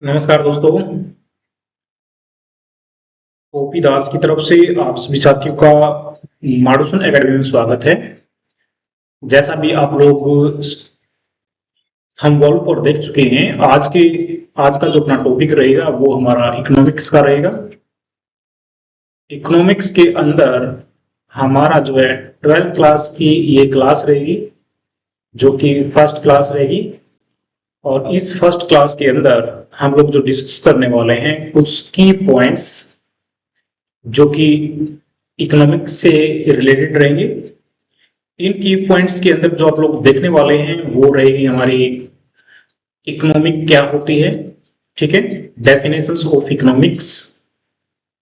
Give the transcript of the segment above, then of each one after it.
नमस्कार दोस्तों। ओपी दास की तरफ से आप सभी साथियों का माडूसन एकेडमी में स्वागत है। जैसा भी आप लोग हम वॉल पर देख चुके हैं, आज का जो अपना टॉपिक रहेगा वो हमारा इकोनॉमिक्स का रहेगा। इकोनॉमिक्स के अंदर हमारा जो है 12th क्लास की ये क्लास रहेगी, जो कि फर्स्ट क्लास रहेगी। और इस फर्स्ट क्लास के अंदर हम लोग जो डिस्कस करने वाले हैं कुछ की पॉइंट्स जो कि इकोनॉमिक्स से रिलेटेड रहेंगे। इन की पॉइंट्स के अंदर जो आप लोग देखने वाले हैं वो रहेगी हमारी इकोनॉमिक क्या होती है, ठीक है, डेफिनेशंस ऑफ इकोनॉमिक्स,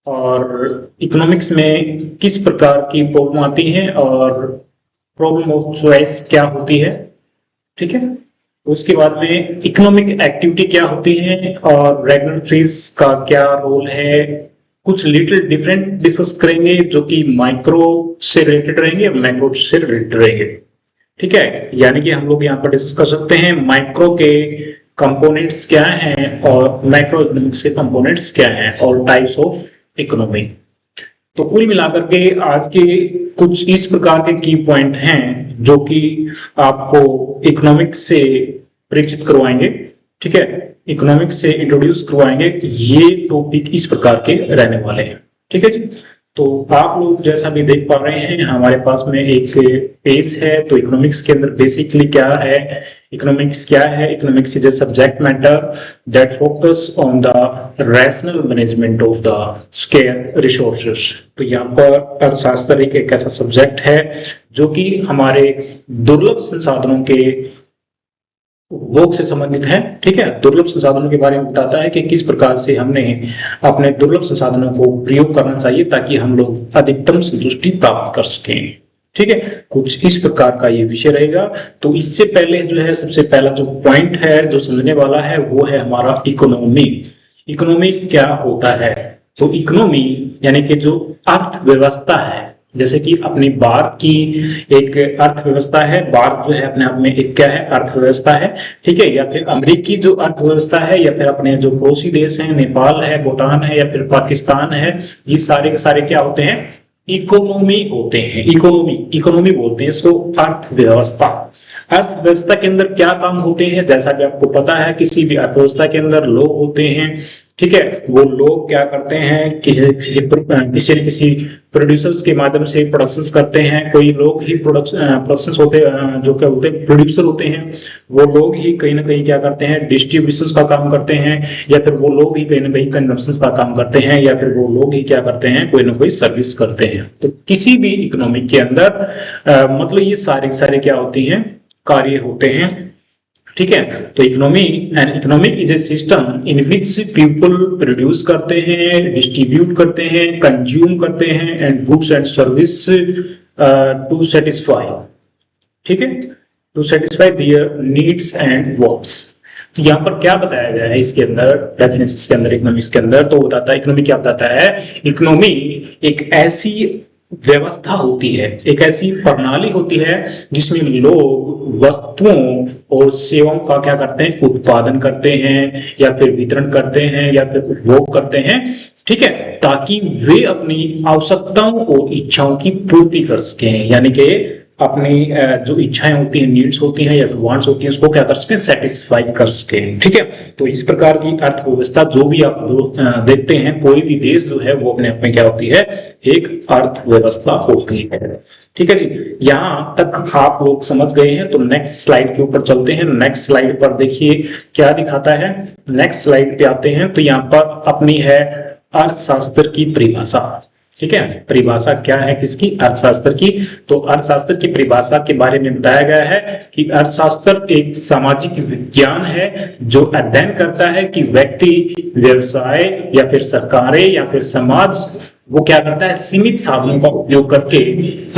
और इकोनॉमिक्स में किस प्रकार की प्रॉब्लम आती है और प्रॉब्लम ऑफ चॉइस क्या होती है, ठीक है। उसके बाद में इकोनॉमिक एक्टिविटी क्या होती है और रेगुलेटरीज का क्या रोल है। कुछ लिटिल डिफरेंट डिस्कस करेंगे जो कि माइक्रो से रिलेटेड रहेंगे, मैक्रो से रिलेटेड रहेंगे, ठीक है। यानी कि हम लोग यहाँ पर डिस्कस कर सकते हैं माइक्रो के कंपोनेंट्स क्या हैं और मैक्रो इकोनॉमिक्स के कंपोनेंट्स क्या हैं और टाइप्स ऑफ इकोनॉमी। तो कुल मिलाकर के आज के कुछ इस प्रकार के की पॉइंट हैं जो कि आपको इकोनॉमिक्स से परिचित करवाएंगे, ठीक है, इकोनॉमिक्स से इंट्रोड्यूस करवाएंगे। ये टॉपिक इस प्रकार के रहने वाले हैं, ठीक है जी। तो आप लोग जैसा भी देख पा रहे हैं हमारे पास में एक पेज है। तो इकोनॉमिक्स के अंदर बेसिकली क्या है, इकोनॉमिक्स क्या है? Economics is a subject matter that focus on the rational management of the square resources. तो यहाँ पर अर्थशास्त्र एक ऐसा सब्जेक्ट है जो कि हमारे दुर्लभ संसाधनों के उपभोग से संबंधित है, ठीक है। दुर्लभ संसाधनों के बारे में बताता है कि किस प्रकार से हमने अपने दुर्लभ संसाधनों को प्रयोग करना चाहिए ताकि हम लोग अधिकतम संतुष्टि प्राप्त कर सकें, ठीक है। कुछ इस प्रकार का ये विषय रहेगा। तो इससे पहले जो है सबसे पहला जो पॉइंट है जो समझने वाला है वो है हमारा इकोनॉमी। इकोनॉमी क्या होता है? तो इकोनॉमी यानी कि जो अर्थव्यवस्था है, जैसे कि अपनी भारत की एक अर्थव्यवस्था है। भारत जो है अपने आप में एक क्या है, अर्थव्यवस्था है, ठीक है। या फिर अमेरिकी जो अर्थव्यवस्था है, या फिर अपने जो पड़ोसी देश हैं, नेपाल है, भूटान है, या फिर पाकिस्तान है, ये सारे के सारे क्या होते हैं, इकोनॉमी होते हैं। इकोनॉमी इकोनॉमी बोलते हैं इसको, अर्थव्यवस्था। अर्थव्यवस्था के अंदर क्या काम होते हैं? जैसा कि आपको पता है किसी भी अर्थव्यवस्था के अंदर लोग होते हैं, ठीक है। वो लोग क्या करते हैं, किसी न किसी प्रोड्यूसर्स के माध्यम से प्रोडक्शंस करते हैं। कोई लोग ही प्रोडक्शंस होते जो क्या बोलते हैं, प्रोड्यूसर होते हैं। वो लोग ही कहीं ना कहीं क्या करते हैं, डिस्ट्रीब्यूशन का काम करते हैं, या फिर वो लोग ही कहीं ना कहीं कंजम्पशन का काम करते हैं, या फिर वो लोग ही क्या करते हैं, कोई ना कोई सर्विस करते हैं। तो किसी भी इकोनॉमिक के अंदर मतलब ये सारे सारे क्या होती हैं, कार्य होते हैं, ठीक है। तो economic is a system in which people produce करते हैं, डिस्ट्रीब्यूट करते हैं, कंज्यूम करते हैं and goods and service to satisfy, ठीक है, to satisfy their needs and wants. तो यहाँ पर क्या बताया गया है इसके अंदर, डेफिनेशंस के अंदर, इकोनॉमिक्स के अंदर, तो बताता है इकोनॉमी क्या बताता है। इकोनॉमी एक ऐसी व्यवस्था होती है, एक ऐसी प्रणाली होती है जिसमें लोग वस्तुओं और सेवाओं का क्या करते हैं, उत्पादन करते हैं, या फिर वितरण करते हैं, या फिर उपभोग करते हैं, ठीक है, ताकि वे अपनी आवश्यकताओं और इच्छाओं की पूर्ति कर सकें। यानी कि अपनी जो इच्छाएं होती हैं, नीड्स होती हैं या फिर वांट्स होती हैं, उसको क्या कर सकें, सेटिस्फाई कर सकें, ठीक है। तो इस प्रकार की अर्थव्यवस्था जो भी आप देखते हैं, कोई भी देश जो है वो अपने आप में क्या होती है, एक अर्थव्यवस्था होती है, ठीक है जी। यहां तक आप लोग समझ गए हैं। तो नेक्स्ट स्लाइड के ऊपर चलते हैं। नेक्स्ट स्लाइड पर देखिए क्या दिखाता है। नेक्स्ट स्लाइड पे आते हैं तो यहाँ पर अपनी है अर्थशास्त्र की परिभाषा, ठीक है। परिभाषा क्या है किसकी, अर्थशास्त्र की। तो अर्थशास्त्र की परिभाषा के बारे में बताया गया है कि अर्थशास्त्र एक सामाजिक विज्ञान है जो अध्ययन करता है कि व्यक्ति, व्यवसाय या फिर सरकारें या फिर समाज वो क्या करता है, सीमित साधनों का उपयोग करके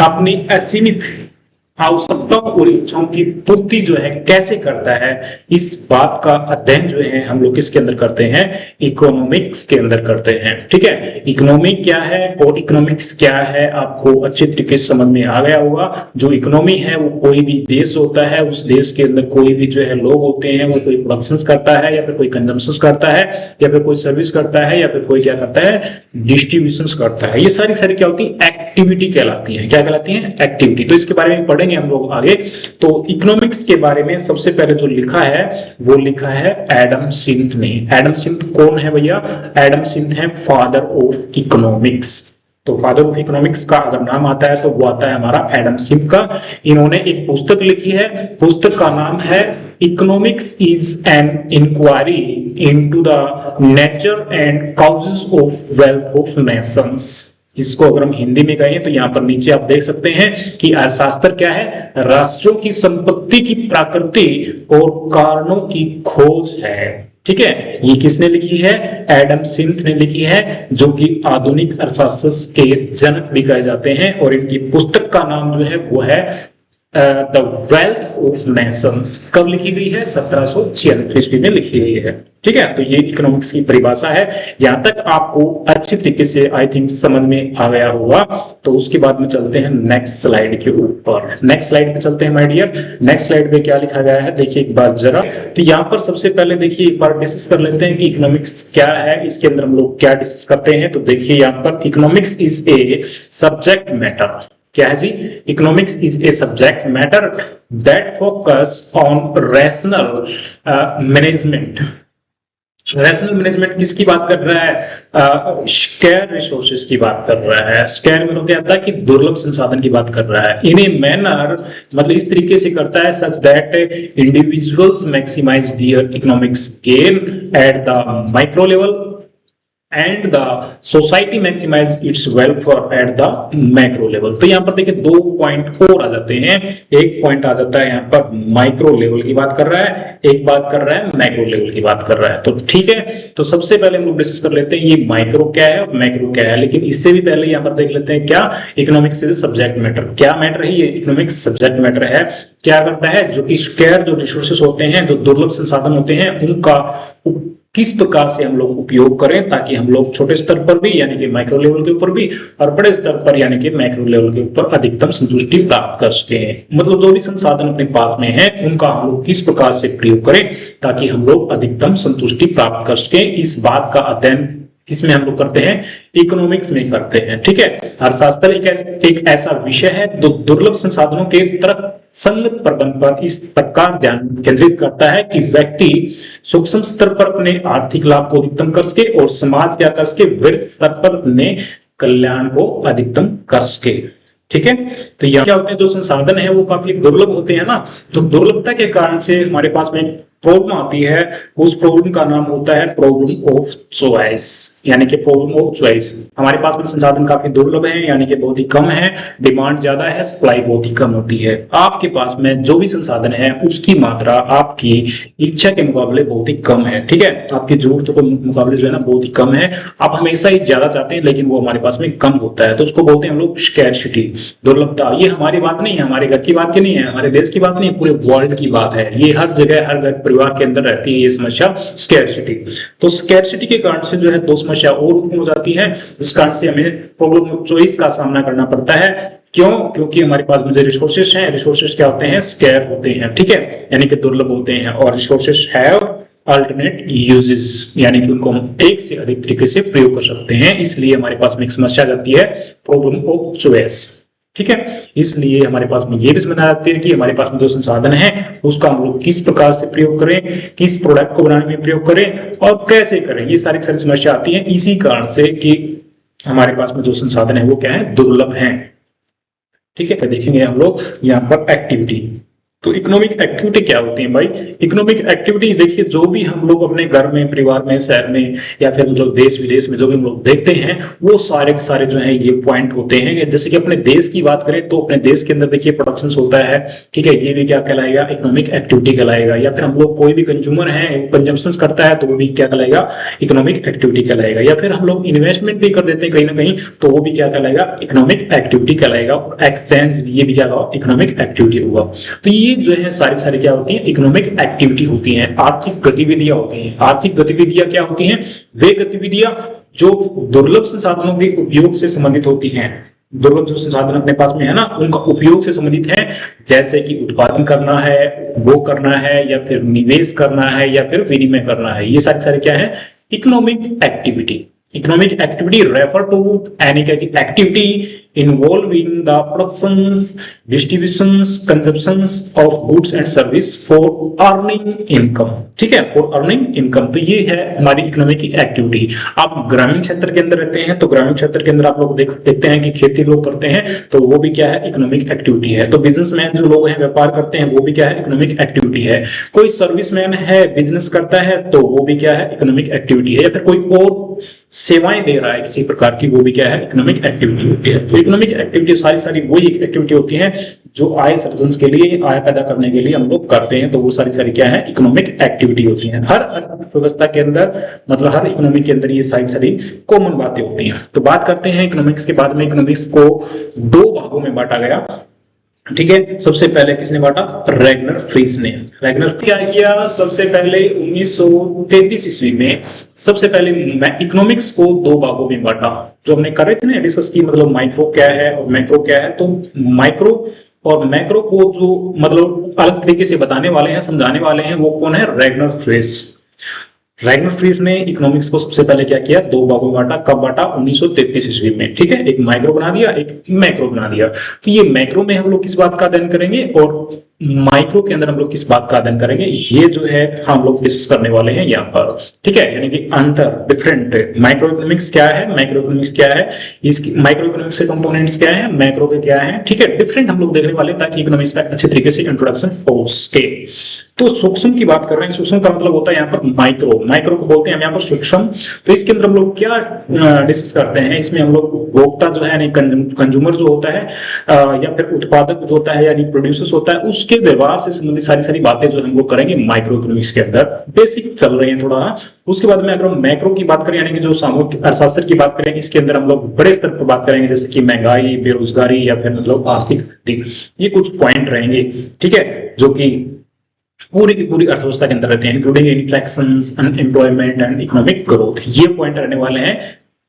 अपनी असीमित आवश्यकताओं और इच्छाओं की पूर्ति जो है कैसे करता है, इस बात का अध्ययन जो है हम लोग किसके अंदर करते हैं, इकोनॉमिक्स के अंदर करते हैं। ठीक है, इकोनॉमिक क्या है और इकोनॉमिक्स क्या है आपको अच्छे तरीके से समझ में आ गया होगा। जो इकोनॉमी है वो कोई भी देश होता है, उस देश के अंदर कोई भी जो है लोग होते हैं, वो कोई प्रोडक्शन करता है या फिर कोई कंजम्पशन करता है या फिर कोई सर्विस करता है या फिर कोई क्या करता है, डिस्ट्रीब्यूशन करता है। ये सारी सारी क्या होती है, एक्टिविटी कहलाती है। क्या कहलाती है, एक्टिविटी। तो इसके बारे में पढ़ेंगे हम लोग आगे। तो इकोनॉमिक्स के बारे में सबसे पहले जो लिखा है वो लिखा है एडम स्मिथ ने। एडम स्मिथ कौन है भैया, एडम स्मिथ है फादर ऑफ इकोनॉमिक्स। तो फादर ऑफ इकोनॉमिक्स का अगर नाम आता है तो वो आता है हमारा एडम स्मिथ का। इन्होंने एक पुस्तक लिखी है, पुस्तक का नाम है economics is an inquiry into the nature and causes of wealth of nations. इसको अगर हम हिंदी में कहें तो यहाँ पर नीचे आप देख सकते हैं कि अर्थशास्त्र क्या है, राष्ट्रों की संपत्ति की प्रकृति और कारणों की खोज है। ठीक है, ये किसने लिखी है, एडम स्मिथ ने लिखी है, जो कि आधुनिक अर्थशास्त्र के जनक भी कहे जाते हैं। और इनकी पुस्तक का नाम जो है वो है द वेल्थ ऑफ नेशंस। कब लिखी गई है, 1746 ईस्वी में लिखी गई है। ठीक है, तो ये इकोनॉमिक्स की परिभाषा है। यहां तक आपको अच्छी तरीके से आई थिंक समझ में आ गया होगा। तो उसके बाद में चलते हैं नेक्स्ट स्लाइड के ऊपर। नेक्स्ट स्लाइड पे चलते हैं माय डियर। नेक्स्ट स्लाइड पे क्या लिखा गया है देखिए एक बार जरा। तो यहाँ पर सबसे पहले देखिए एक बार डिस्कस कर लेते हैं कि इकोनॉमिक्स क्या है, इसके अंदर हम लोग क्या डिस्कस करते हैं। तो देखिए यहाँ पर economics is a subject matter. क्या है जी, economics is a subject matter that focus on rational management. Rational management किसकी बात कर रहा है, स्केयर रिसोर्सेज की बात कर रहा है। स्केयर में तो क्या था कि दुर्लभ संसाधन की बात कर रहा है। इन ए मैनर मतलब इस तरीके से करता है such that individuals maximise their economics gain at the micro level and the society maximise its welfare at the macro level. तो यहाँ पर देखिए दो पॉइंट और आ जाते हैं। एक पॉइंट आ जाता है यहाँ पर माइक्रो लेवल की बात कर रहा है, एक बात कर रहा है मैक्रो लेवल की बात कर रहा है। तो ठीक है, तो सबसे पहले हम लोग डिस्कस कर लेते हैं ये माइक्रो क्या है और मैक्रो क्या है। लेकिन इससे भी पहले यहाँ पर देख लेते हैं क्या इकोनॉमिक्स इज सब्जेक्ट मैटर। क्या मैटर है ये, इकोनॉमिक्स सब्जेक्ट मैटर है। क्या करता है, जो कि स्केयर जो रिसोर्सेस होते हैं, जो दुर्लभ संसाधन होते हैं, उनका किस प्रकार से हम लोग उपयोग करें ताकि हम लोग छोटे स्तर पर भी यानी कि माइक्रो लेवल के ऊपर भी और बड़े स्तर पर यानी कि मैक्रो लेवल के ऊपर अधिकतम संतुष्टि प्राप्त कर सकें। मतलब जो भी संसाधन अपने पास में है उनका हम लोग किस प्रकार से प्रयोग करें ताकि हम लोग अधिकतम संतुष्टि प्राप्त कर सकें। इस बात का अध्ययन किसमें हम लोग करते हैं, इकोनॉमिक्स में करते हैं। ठीक है, अर्थशास्त्र एक ऐसा विषय है जो दुर्लभ संसाधनों के तरफ संगत प्रबंध पर इस प्रकार ध्यान केंद्रित करता है कि व्यक्ति सूक्ष्म स्तर पर अपने आर्थिक लाभ को अधिकतम कर सके और समाज क्या कर सके, वृहद स्तर पर अपने कल्याण को अधिकतम कर सके। ठीक है, तो यहाँ क्या होते हैं, जो संसाधन है वो काफी दुर्लभ होते हैं ना। तो दुर्लभता के कारण से हमारे पास में प्रॉब्लम आती है, उस प्रॉब्लम का नाम होता है प्रॉब्लम ऑफ चॉइस, यानी कि प्रॉब्लम ऑफ चॉइस। हमारे पास में संसाधन काफी दुर्लभ है यानी कि बहुत ही कम है, डिमांड ज्यादा है, सप्लाई बहुत ही कम होती है। आपके पास में जो भी संसाधन है उसकी मात्रा आपकी इच्छा के मुकाबले बहुत ही कम है। ठीक है, आपकी जरूरतों के मुकाबले जो है ना बहुत ही कम है। आप हमेशा ही ज्यादा चाहते हैं लेकिन वो हमारे पास में कम होता है, तो उसको बोलते हैं हम लोग स्कैर्सिटी, दुर्लभता। ये हमारी बात नहीं है, हमारे घर की बात की नहीं है, हमारे देश की बात नहीं है, पूरे वर्ल्ड की बात है। ये हर जगह हर घर परिवार के अंदर रहती है ये समस्या, स्कैर्सिटी। तो स्कैर्सिटी के कारण से जो है दो समस्या और उत्पन्न हो जाती है, जिस कारण से हमें प्रॉब्लम ऑफ चॉइस का सामना करना पड़ता है। क्यों? क्योंकि हमारे पास में जो रिसोर्सेज हैं, रिसोर्सेज क्या होते हैं, स्कैर होते हैं। ठीक है, यानी कि दुर्लभ होते हैं। और रिसोर्सेज हैव अल्टरनेट यूजेस, यानी कि उनको हम एक से अधिक तरीके से प्रयोग कर सकते हैं। इसलिए हमारे पास में एक समस्या आती है प्रॉब्लम ऑफ चॉइस। ठीक है, इसलिए हमारे पास में ये भी समझ आती है कि हमारे पास में जो संसाधन है उसका हम लोग किस प्रकार से प्रयोग करें, किस प्रोडक्ट को बनाने में प्रयोग करें और कैसे करें। ये सारी समस्या आती है इसी कारण से कि हमारे पास में जो संसाधन है वो क्या है, दुर्लभ है। ठीक है, देखेंगे हम लोग यहाँ पर एक्टिविटी। तो इकोनॉमिक एक्टिविटी क्या होती है भाई? इकोनॉमिक एक्टिविटी देखिए, जो भी हम लोग अपने घर में, परिवार में, शहर में या फिर मतलब देश विदेश में जो भी हम लोग देखते हैं, वो सारे के सारे जो है ये पॉइंट होते हैं। जैसे कि अपने देश की बात करें तो अपने देश के अंदर देखिए प्रोडक्शन होता है, ठीक है, ये भी क्या कहलाएगा? इकोनॉमिक एक्टिविटी कहलाएगा। या फिर हम लोग कोई भी कंज्यूमर है, कंजम्पशन करता है, तो वो भी क्या कहलाएगा? इकोनॉमिक एक्टिविटी कहलाएगा। या फिर हम लोग इन्वेस्टमेंट भी कर देते हैं कहीं ना कहीं, तो वो भी क्या कहलाएगा? इकोनॉमिक एक्टिविटी कहलाएगा। एक्सचेंज, ये भी क्या होगा? इकोनॉमिक एक्टिविटी होगा। तो ये जो है सारी क्या होती है? इकोनॉमिक एक्टिविटी होती हैं, आर्थिक गतिविधियां होती हैं। आर्थिक गतिविधियां क्या होती हैं? वे गतिविधियां जो दुर्लभ संसाधनों के उपयोग से संबंधित होती हैं। दुर्लभ जो संसाधन अपने पास में है ना, उनका उपयोग से संबंधित है, जैसे कि उत्पादन करना है, उपभोग करना है, या फिर निवेश करना है, या फिर विनिमय करना है। ये सारे क्या है? Economic activity. Economic activity refer to any activity involving the productions, distributions, consumptions of goods and service for earning income। ठीक है, for earning income। तो ये है हमारी इकोनॉमिक की एक्टिविटी। आप ग्रामीण क्षेत्र के अंदर रहते हैं तो ग्रामीण क्षेत्र के अंदर आप लोग देखते हैं कि खेती लोग करते हैं, तो वो भी क्या है? इकोनॉमिक एक्टिविटी है। तो बिजनेसमैन जो लोग हैं, व्यापार करते हैं, वो भी क्या है? इकोनॉमिक एक्टिविटी है। कोई सर्विसमैन है, बिजनेस करता है, तो वो भी क्या है? इकोनॉमिक एक्टिविटी है। या फिर कोई और सेवाएं दे रहा है किसी प्रकार की, वो भी क्या है? इकोनॉमिक एक्टिविटी होती है। तो इकोनॉमिक एक्टिविटी सारी वही एक्टिविटी होती है जो आय सर्जन के लिए, आय पैदा करने के लिए हम लोग करते हैं। तो वो सारी क्या है? इकोनॉमिक एक्टिविटी होती है। हर अर्थव्यवस्था के अंदर, मतलब हर इकोनॉमी के अंदर ये सारी कॉमन बातें होती हैं। तो बात करते हैं इकोनॉमिक्स के। बाद में इकोनॉमिक्स को दो भागों में बांटा गया, ठीक है। सबसे पहले किसने बांटा? रैगनर फ्रीज ने। रैगनर क्या किया? सबसे पहले 1933 ईस्वी में सबसे पहले इकोनॉमिक्स को दो भागों में बांटा। जो हमने कर रहे थे ना डिस्कस की, मतलब माइक्रो क्या है और मैक्रो क्या है। तो माइक्रो और मैक्रो को जो मतलब अलग तरीके से बताने वाले हैं, समझाने वाले हैं, वो कौन है? Ragnar Frisch. रैगनर फ्रीज ने इकोनॉमिक्स को सबसे पहले क्या किया? दो भागों में बांटा। कब बांटा? 1933 ईस्वी में, ठीक है। एक माइक्रो बना दिया, एक मैक्रो बना दिया। तो ये मैक्रो में हम लोग किस बात का अध्ययन करेंगे और माइक्रो के अंदर हम लोग किस बात का अध्ययन करेंगे, ये जो है हम लोग डिस्कस करने वाले हैं यहाँ पर, ठीक है। यानी कि अंतर, डिफरेंट। माइक्रो इकोनॉमिक्स क्या है, मैक्रो इकोनॉमिक्स क्या है, इसकी माइक्रो इकोनॉमिक्स के कंपोनेंट्स क्या है, मैक्रो के क्या है, ठीक है। डिफरेंट हम लोग देखने वाले ताकि इकोनॉमिक्स का अच्छे तरीके से इंट्रोडक्शन हो सके। तो सूक्ष्म की बात कर रहे हैं। सूक्ष्म का मतलब होता है यहाँ पर माइक्रो। माइक्रो को बोलते हैं हम यहाँ पर सूक्ष्म। तो इसके अंदर हम लोग क्या डिस्कस करते हैं? इसमें हम लोग उपभोक्ता जो है, यानी कंज्यूमर जो होता है, या फिर उत्पादक जो होता है, यानी प्रोड्यूसर्स होता है, उसके व्यवहार से संबंधित सारी बातें जो हम लोग करेंगे माइक्रो इकोनॉमिक्स के अंदर। बेसिक चल रहे हैं थोड़ा। उसके बाद में अगर हम मैक्रो की बात करें, यानी कि जो सामूहिक अर्थशास्त्र की बात करें, इसके अंदर हम लोग बड़े स्तर पर बात करेंगे, जैसे कि महंगाई, बेरोजगारी, या फिर मतलब आर्थिक वृद्धि। ये कुछ पॉइंट रहेंगे, ठीक है, जो कि पूरी की पूरी अर्थव्यवस्था के अंदर रहते हैं, including inflation, unemployment and economic growth. ये पॉइंट रहने वाले हैं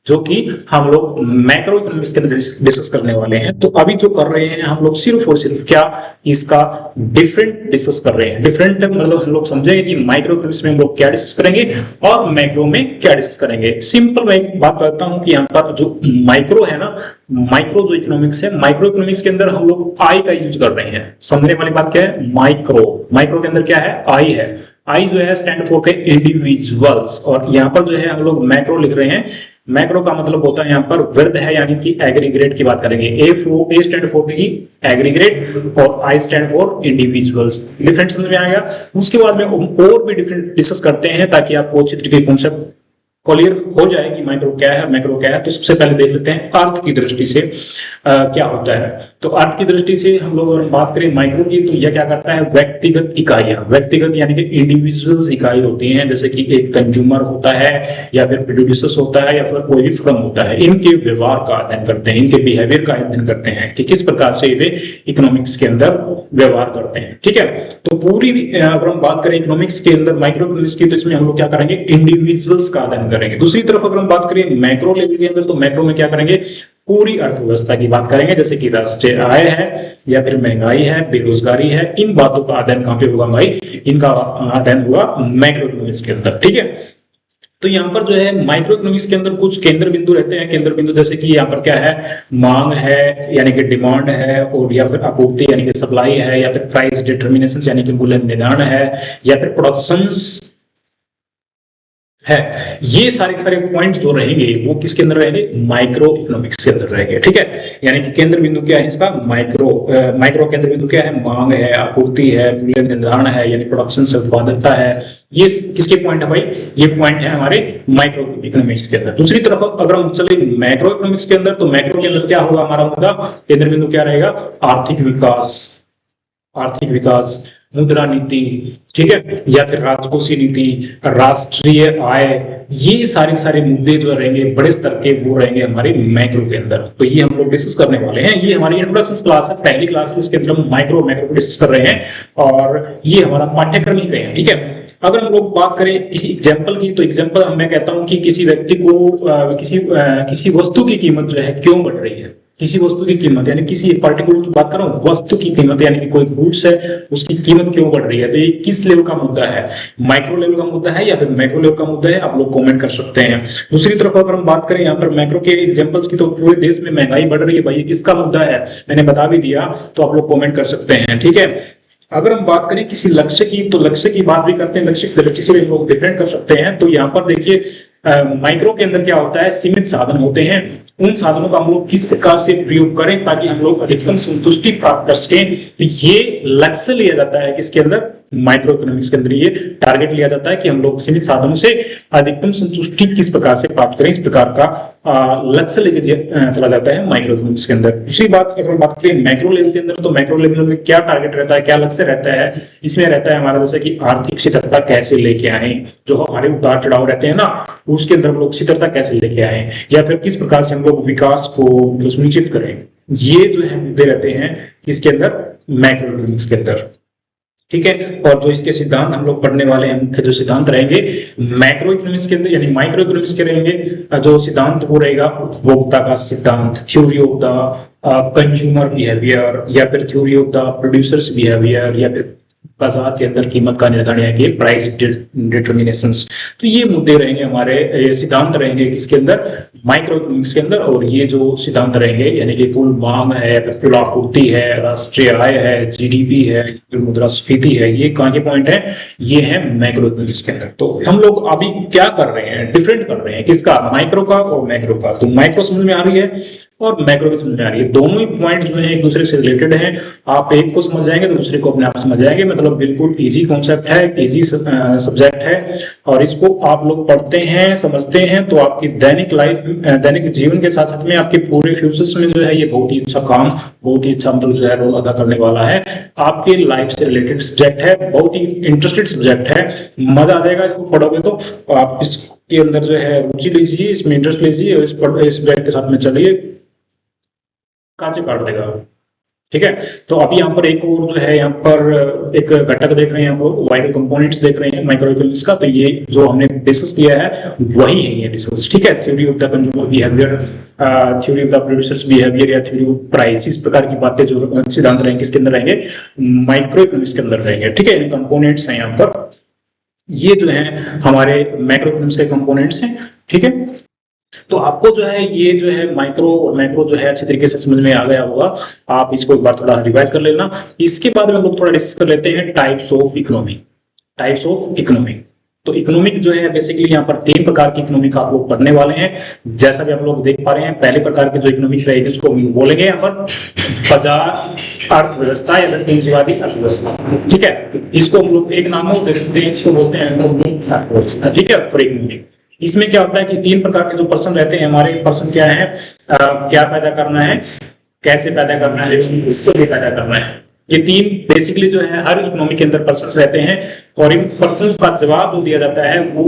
जो कि हम लोग मैक्रो इकोनॉमिक्स के अंदर डिस्कस करने वाले हैं। तो अभी जो कर रहे हैं हम लोग सिर्फ और सिर्फ क्या, इसका डिफरेंट डिस्कस कर रहे हैं। डिफरेंट मतलब हम लोग समझेंगे कि माइक्रो इकोनॉमिक्स में हम लोग क्या डिस्कस करेंगे और मैक्रो में क्या डिस्कस करेंगे। सिंपल मैं बात करता हूं कि यहाँ पर जो माइक्रो है ना, माइक्रो जो इकोनॉमिक्स है, माइक्रो इकोनॉमिक्स के अंदर हम लोग आई का यूज कर रहे हैं। समझने वाली बात क्या है? माइक्रो, माइक्रो के अंदर क्या है? आई है। आई जो है स्टैंड फॉर के इंडिविजुअल्स, और यहाँ पर जो है हम लोग मैक्रो लिख रहे हैं। मैक्रो का मतलब होता है यहाँ पर वृद्ध है, यानी कि एग्रीगेट की बात करेंगे। ए स्टैंड फॉर की एग्रीगेट और I stand for individuals. Different समझ में आएगा। उसके बाद में और भी डिफरेंट डिस्कस करते हैं ताकि आपको अच्छी तरीके कॉन्सेप्ट क्लियर हो जाए कि माइक्रो क्या है, मैक्रो क्या है। तो सबसे पहले देख लेते हैं अर्थ की दृष्टि से क्या होता है। तो अर्थ की दृष्टि से हम लोग अगर बात करें माइक्रो की, तो यह क्या करता है? व्यक्तिगत इकाइयां, व्यक्तिगत यानी कि इंडिविजुअल्स इकाई होती हैं, जैसे कि एक कंज्यूमर होता है, या फिर प्रोड्यूसर्स होता है, या फिर कोई भी फर्म होता है। इनके व्यवहार का अध्ययन करते हैं, इनके बिहेवियर का अध्ययन करते हैं कि किस प्रकार से वे इकोनॉमिक्स के अंदर व्यवहार करते हैं, ठीक है। तो पूरी अगर हम बात करें इकोनॉमिक्स के अंदर माइक्रो इकोनॉमिक्स की, तो इसमें हम लोग क्या करेंगे? इंडिविजुअल्स का अध्ययन करेंगे। दूसरी तरफ अगर हम बात करें मैक्रो लेवल के अंदर, तो मैक्रो में क्या करेंगे? पूरी अर्थव्यवस्था की बात करेंगे, जैसे कि राष्ट्रीय आय है, या फिर महंगाई है, बेरोजगारी है। इन बातों का अध्ययन कहां पे होगा भाई? इनका अध्ययन होगा मैक्रो इकोनॉमिक्स के अंदर, ठीक है। तो यहाँ पर जो है माइक्रो इकोनॉमिक्स के अंदर कुछ केंद्र बिंदु रहते हैं। केंद्र बिंदु जैसे कि यहाँ पर क्या है? मांग है, यानी कि डिमांड है, और या फिर आपूर्ति यानी कि सप्लाई है, या फिर प्राइस डिटर्मिनेशन यानी कि मूल्य निर्धारण है, या फिर प्रोडक्शंस है। ये सारे पॉइंट जो रहेंगे वो किसके अंदर रहेंगे? माइक्रो इकोनॉमिक्स के अंदर रहेंगे, ठीक है। यानी कि केंद्र बिंदु क्या है इसका? माइक्रो माइक्रो के अंदर बिंदु क्या है, मांग है, आपूर्ति है, मूल्य निर्धारण है, यानी प्रोडक्शन से उत्पादकता है। ये किसके पॉइंट है भाई, ये पॉइंट है हमारे माइक्रो इकोनॉमिक्स के अंदर। दूसरी तरफ अगर हम चले मैक्रो इकोनॉमिक्स के अंदर, तो मैक्रो के अंदर क्या होगा, हमारा मुद्दा केंद्र बिंदु क्या रहेगा, आर्थिक विकास, आर्थिक विकास, मुद्रा नीति, ठीक है, या फिर राजकोषीय नीति, राष्ट्रीय आय, ये सारे मुद्दे जो रहेंगे बड़े स्तर के वो रहेंगे हमारे मैक्रो के अंदर। तो ये हम लोग डिस्कस करने वाले हैं। ये हमारी इंट्रोडक्शन क्लास है, पहली क्लास है, इसके अंदर हम माइक्रो को डिस्कस कर रहे हैं और ये हमारा पाठ्यक्रम ही है, ठीक है। अगर हम लोग बात करें किसी एग्जाम्पल की, तो एग्जाम्पल मैं कहता हूं कि किसी व्यक्ति को किसी वस्तु की कीमत जो है क्यों बढ़ रही है, किसी वस्तु की कीमत, यानी किसी एक पार्टिकुलर की बात कर रहा हूं, वस्तु की कीमत यानी कि कोई गुड्स है उसकी कीमत क्यों बढ़ रही है, तो ये किस लेवल का मुद्दा है, माइक्रो लेवल का मुद्दा है या फिर मैक्रो लेवल का मुद्दा है, आप लोग कमेंट कर सकते हैं। दूसरी तरफ अगर हम बात करें यहाँ पर मैक्रो के एग्जांपल्स की, तो पूरे देश में महंगाई बढ़ रही है, भाई ये किसका मुद्दा है, मैंने बता भी दिया, तो आप लोग कमेंट कर सकते हैं, ठीक है। अगर हम बात करें किसी लक्ष्य की, तो लक्ष्य की बात भी करते हैं, लक्ष्य से भी हम लोग डिफरेंट कर सकते हैं। तो यहाँ पर देखिए माइक्रो के अंदर क्या होता है, सीमित साधन होते हैं, उन साधनों का हम लोग किस प्रकार से प्रयोग करें ताकि हम लोग अधिकतम संतुष्टि प्राप्त कर सकें, तो ये लक्ष्य लिया जाता है किसके अंदर, माइक्रो इकोनॉमिक्स के अंदर ये टारगेट लिया जाता है कि हम लोग सीमित साधनों से अधिकतम संतुष्टि किस प्रकार से प्राप्त करें, इस प्रकार का लक्ष्य लेके चला जाता है माइक्रो इकोनॉमिक्स के अंदर। दूसरी बात अगर बात करें मैक्रो लेवल के अंदर, तो मैक्रो लेवल में क्या टारगेट रहता है, क्या लक्ष्य रहता है, इसमें रहता है हमारा जैसे कि आर्थिक स्थिरता कैसे लेके आए, जो हमारे उतार चढ़ाव रहते हैं ना, उसके अंदर हम लोग स्थिरता कैसे लेके आए, या फिर किस प्रकार से हम लोग विकास को सुनिश्चित करें, ये जो है मुद्दे रहते हैं इसके अंदर मैक्रो इकोनॉमिक्स के अंदर, ठीक है। और जो इसके सिद्धांत हम लोग पढ़ने वाले हैं, मुख्य जो सिद्धांत रहेंगे मैक्रो इकोनॉमिक्स के अंदर यानी माइक्रो इकोनॉमिक्स के रहेंगे, जो सिद्धांत वो रहेगा उपभोक्ता का सिद्धांत, theory of the consumer behaviour, या फिर theory of the producers behaviour, या फिर बाजार के अंदर कीमत का निर्धारण है कि प्राइस डिटर्मिनेशंस। तो ये मुद्दे रहेंगे हमारे, ये सिद्धांत रहेंगे किसके अंदर, माइक्रो इकोनॉमिक्स के अंदर। और ये जो सिद्धांत रहेंगे यानी कि कुल मांग है, कुल आपूर्ति है, राष्ट्रीय आय है, जीडीपी है, मुद्रास्फीति है, ये कहाँ के पॉइंट है, ये है मैक्रो इकोनॉमिक्स के अंदर। तो हम लोग अभी क्या कर रहे हैं, डिफरेंट कर रहे हैं किसका, माइक्रो का और मैक्रो का। तो माइक्रो समझ में आ रही है और मैक्रो भी समझ में आ रही है, दोनों ही पॉइंट जो है एक दूसरे से रिलेटेड हैं। आप एक को समझ जाएंगे तो दूसरे को अपने आप समझ जाएंगे, मतलब बिल्कुल इजी कॉन्सेप्ट है, इजी सब्जेक्ट है, और इसको आप लोग पढ़ते हैं, समझते हैं, तो आपकी दैनिक लाइफ, दैनिक जीवन के साथ साथ में आपके पूरे फ्यूचर्स में जो है ये बहुत ही अच्छा काम, बहुत ही अच्छा मतलब जो है रोल अदा करने वाला है। आपके लाइफ से रिलेटेड सब्जेक्ट है, बहुत ही इंटरेस्टेड सब्जेक्ट है, मजा आ जाएगा इसको पढ़ोगे तो। आप इसके अंदर जो है रुचि लीजिए, इसमें इंटरेस्ट लीजिए और इस सब्जेक्ट के साथ में चलिए, कांचे काट देगा, ठीक है। तो अभी यहाँ पर एक और जो है, यहाँ पर एक घटक देख रहे हैं, हम लोग वाइडर कंपोनेंट्स देख रहे हैं माइक्रो इकोनॉमिक्स का। तो ये जो हमने डिस्कस किया है वही है ये डिस्कस, ठीक है। Theory of the consumer behaviour, theory of the producers behaviour, या थ्योरी ऑफ प्राइस, इस प्रकार की बातें जो सिद्धांत रहेंगे किसके अंदर रहेंगे, माइक्रो इकोनॉमिक्स के अंदर रहेंगे, ठीक है। कंपोनेंट्स हैं यहाँ पर, ये जो है हमारे माइक्रो इकोनॉमिक्स के कंपोनेंट्स हैं, ठीक है। तो आपको जो है ये जो है माइक्रो और मैक्रो जो है अच्छे तरीके से समझ में आ गया होगा। आप इसको एक बार थोड़ा रिवाइज कर लेना। इसके बाद में हम लोग थोड़ा डिस्कस कर लेते हैं types of economy, types of economic. तो इकोनॉमिक जो है बेसिकली यहाँ पर 3 प्रकार की इकोनॉमिक आप लोग पढ़ने वाले हैं, जैसा कि आप लोग देख पा रहे हैं। पहले प्रकार की जो इकोनॉमिक रहेगी उसको हम बोलेंगे यहाँ पर बाजार अर्थव्यवस्था या फिर पूंजीवादी अर्थव्यवस्था, ठीक है। इसको हम लोग एक नाम दे सकते हैं, इसको बोलते हैं अर्थव्यवस्था, ठीक है। इकोनॉमिक इसमें क्या होता है कि 3 प्रकार के जो पर्सन रहते हैं हमारे, पर्सन क्या है, क्या पैदा करना है, कैसे पैदा करना है, इसको भी पैदा करना है। ये 3 बेसिकली जो है हर इकोनॉमी के अंदर पर्सन रहते हैं, और इन पर्सन का जवाब जो दिया जाता है वो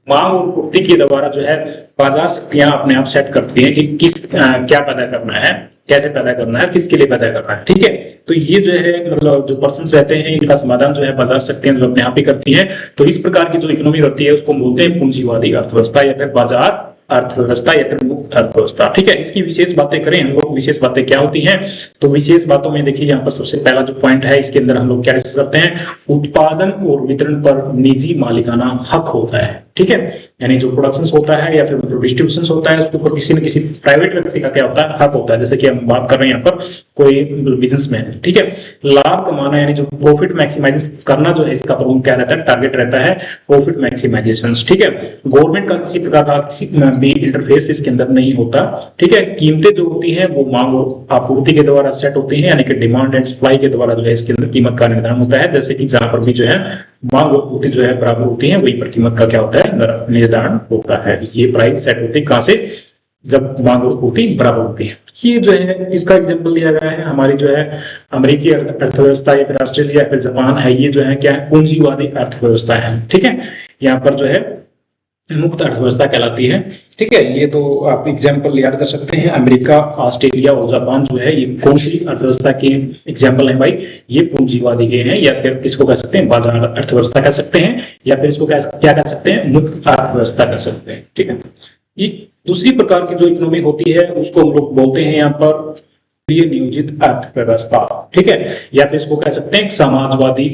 मांग और पूर्ति के द्वारा जो है बाजार शक्तियां अपने आप सेट करती हैं कि क्या पैदा करना है, कैसे पैदा करना है, किसके लिए पैदा करना है, ठीक है। तो ये जो है मतलब जो पर्सन्स रहते हैं इनका समाधान जो है बाजार शक्तियां जो अपने आप ही करती हैं। तो इस प्रकार की जो इकोनॉमी होती है उसको बोलते हैं पूंजीवादी अर्थव्यवस्था या फिर बाजार अर्थव्यवस्था या फिर मुक्त अर्थव्यवस्था, ठीक है। इसकी विशेष बातें करें हम लोग, विशेष बातें क्या होती हैं, तो विशेष बातों में देखिए यहाँ पर सबसे पहला जो पॉइंट है इसके अंदर हम लोग क्या डिस्कस करते हैं, उत्पादन और वितरण पर निजी मालिकाना हक होता है, ठीक है। यानी जो प्रोडक्शन होता है या फिर मतलब डिस्ट्रीब्यूशन होता है उसके ऊपर किसी न किसी प्राइवेट व्यक्ति का क्या होता है, हक होता है। जैसे कि हम बात कर रहे हैं यहाँ पर कोई बिजनेसमैन, ठीक है, लाभ कमाना यानी जो प्रॉफिट मैक्सिमाइज करना जो है इसका प्रमुख क्या रहता है, टारगेट रहता है प्रॉफिट मैक्सिमाइजेशन, ठीक है। गवर्नमेंट का किसी प्रकार का किसी भी इंटरफेस इसके अंदर नहीं होता। ठीक है, कीमतें जो होती हैं वो मांग और आपूर्ति के द्वारा सेट होती हैं, यानी कि डिमांड एंड सप्लाई के द्वारा जो है इसके अंदर कीमत का निर्धारण होता है। जैसे कि जहां पर भी जो है मांग और आपूर्ति जो है बराबर होती है, वहीं पर कीमत का क्या होता है, निर्धारण होता है। ये प्राइस सेट होती है कहां से, जब मांग और आपूर्ति बराबर होती है। ये जो है इसका एग्जांपल लिया गया है हमारी जो है अमेरिकी अर्थव्यवस्था या फिर ऑस्ट्रेलिया या फिर जापान है, ये जो है क्या है, पूंजीवादी अर्थव्यवस्था है। ठीक है, यहाँ पर जो है मुक्त अर्थव्यवस्था कहलाती है। ठीक है, ये तो आप एग्जाम्पल याद कर सकते हैं। अमेरिका, ऑस्ट्रेलिया और जापान जो है ये कौन सी अर्थव्यवस्था के एग्जाम्पल हैं भाई, ये पूंजीवादी के हैं, या फिर किसको कह सकते हैं, बाजार अर्थव्यवस्था कह सकते हैं, या फिर इसको क्या कह सकते हैं, मुक्त अर्थव्यवस्था कह सकते हैं। ठीक है, एक दूसरी प्रकार की जो इकोनॉमी होती है उसको हम लोग बोलते हैं यहाँ पर नियोजित अर्थव्यवस्था। ठीक है, या फिर इसको कह सकते हैं समाजवादी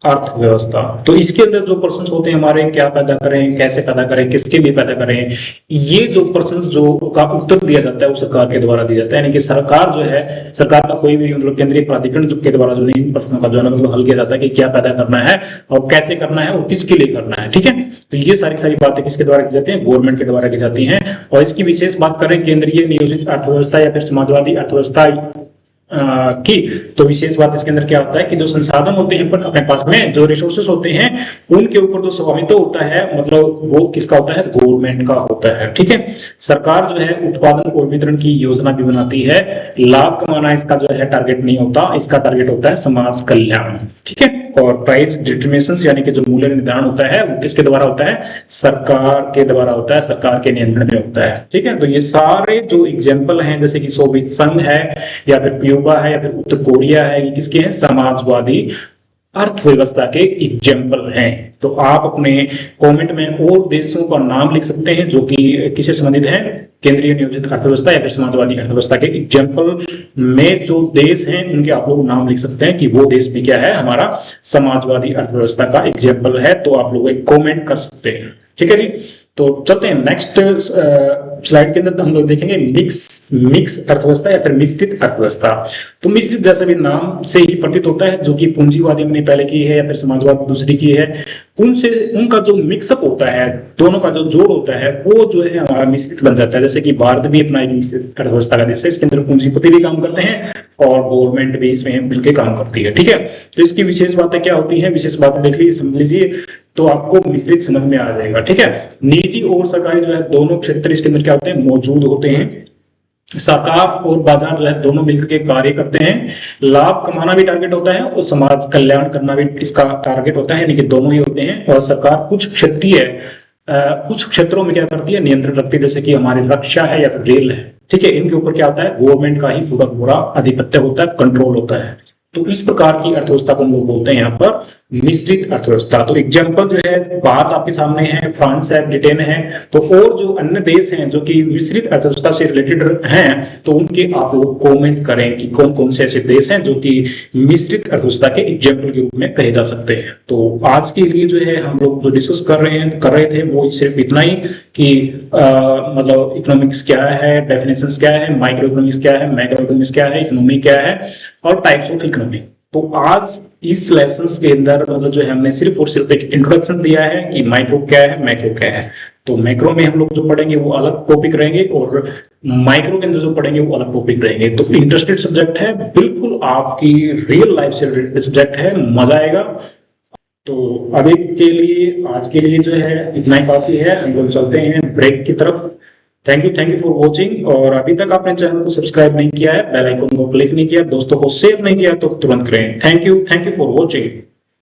अर्थव्यवस्था। तो इसके अंदर जो पर्सन होते हैं हमारे, क्या पैदा करें, कैसे पैदा करें, किसके लिए पैदा करें, ये जो पर्सन जो का उत्तर दिया जाता है वो सरकार के द्वारा दिया जाता है। यानी कि सरकार जो है, सरकार का कोई भी मतलब केंद्रीय प्राधिकरण के द्वारा जो नहीं प्रश्नों का जो है मतलब हल किया जाता है कि क्या पैदा करना है और कैसे करना है और किसके लिए करना है। ठीक है, तो ये सारी बातें किसके द्वारा की जाती है, गवर्नमेंट के द्वारा की जाती है। और इसकी विशेष बात करें केंद्रीय नियोजित अर्थव्यवस्था या फिर समाजवादी अर्थव्यवस्था की, तो विशेष बात इसके अंदर क्या होता है कि जो संसाधन होते हैं अपने पास में, जो रिसोर्सेस होते हैं उनके ऊपर जो स्वामित्व होता है मतलब वो किसका होता है, गवर्नमेंट का होता है। ठीक है, सरकार जो है उत्पादन और वितरण की योजना भी बनाती है। लाभ कमाना इसका जो है टारगेट नहीं होता, इसका टारगेट होता है समाज कल्याण। ठीक है, और प्राइस डिटरमिनेशन यानी कि जो मूल्य निर्धारण होता है वो किसके द्वारा होता है, सरकार के द्वारा होता है, सरकार के नियंत्रण में होता है। ठीक है, तो ये सारे जो एग्जाम्पल हैं जैसे कि सोवियत संघ है या फिर क्यूबा है या फिर उत्तर कोरिया है, ये किसके हैं, समाजवादी अर्थव्यवस्था के एग्जाम्पल हैं। तो आप अपने कमेंट में और देशों का नाम लिख सकते हैं जो कि किससे संबंधित है, केंद्रीय नियोजित अर्थव्यवस्था या फिर समाजवादी अर्थव्यवस्था के एग्जाम्पल में जो देश हैं उनके आप लोग नाम लिख सकते हैं कि वो देश भी क्या है, हमारा समाजवादी अर्थव्यवस्था का एग्जाम्पल है। तो आप लोग एक कमेंट कर सकते हैं। ठीक है जी, तो चलते हैं नेक्स्ट स्लाइड के अंदर हम लोग देखेंगे मिक्स अर्थव्यवस्था या फिर मिश्रित अर्थव्यवस्था। तो मिश्रित जैसा भी नाम से ही प्रतीत होता है, जो कि पूंजीवादी हमने पहले की है या फिर समाजवाद दूसरी की है, उनसे उनका जो मिक्सअप होता है, दोनों का जो जोड़ होता है वो जो है हमारा मिश्रित बन जाता है। जैसे कि भारत भी अपना एक मिश्रित अर्थव्यवस्था का देश है, इसके अंदर पूंजीपति भी काम करते हैं और गवर्नमेंट भी इसमें मिलकर काम करती है। ठीक है, तो इसकी विशेष बातें क्या होती है, विशेष बातें देख लीजिए, समझ लीजिए, तो आपको मिश्रित समझ में आ जाएगा। ठीक है, निजी और सरकारी जो है दोनों क्षेत्र इसके अंदर क्या होते हैं, मौजूद होते हैं। सरकार और बाजार जो है दोनों मिलकर के कार्य करते हैं। लाभ कमाना भी टारगेट होता है और समाज कल्याण करना भी इसका टारगेट होता है, यानी कि दोनों ही होते हैं। और सरकार कुछ क्षेत्रों में क्या करती है, नियंत्रण रखती है, जैसे कि हमारी रक्षा है या फिर रेल है। ठीक है, इनके ऊपर क्या होता है, गवर्नमेंट का ही पूरा आधिपत्य होता है, कंट्रोल होता है। तो इस प्रकार की अर्थव्यवस्था को हम लोग बोलते हैं यहाँ पर मिश्रित अर्थव्यवस्था। तो एग्जांपल जो है भारत आपके सामने है, फ्रांस है, ब्रिटेन है। तो और जो अन्य देश हैं जो कि मिश्रित अर्थव्यवस्था से रिलेटेड हैं, तो उनके आप लोग कमेंट करें कि कौन कौन से ऐसे देश हैं जो कि मिश्रित अर्थव्यवस्था के एग्जांपल के रूप में कहे जा सकते हैं। तो आज के लिए जो है हम लोग जो डिस्कस कर रहे थे वो सिर्फ इतना ही कि मतलब इकोनॉमिक्स क्या है, डेफिनेशंस क्या है, माइक्रो इकोनॉमिक्स क्या है, मैक्रो इकोनॉमिक्स क्या है, इकोनॉमी क्या है और टाइप्स ऑफ इकोनॉमी। तो आज इस लेसन्स के अंदर मतलब जो है हमने सिर्फ और सिर्फ एक इंट्रोडक्शन दिया है कि माइक्रो क्या है, मैक्रो क्या है। तो मैक्रो में हम लोग जो पढ़ेंगे वो अलग टॉपिक रहेंगे और माइक्रो के अंदर जो पढ़ेंगे वो अलग टॉपिक रहेंगे। तो इंटरेस्टेड सब्जेक्ट है, बिल्कुल आपकी रियल लाइफ से रिलेटेड सब्जेक्ट है, मजा आएगा। तो अभी के लिए आज के लिए जो है इतना ही काफी है, हम लोग चलते हैं ब्रेक की तरफ। Thank you for watching. और अभी तक आपने चैनल को सब्सक्राइब नहीं किया है, बेल आइकन को क्लिक नहीं किया, दोस्तों को शेयर नहीं किया तो तुरंत करें। Thank you for watching.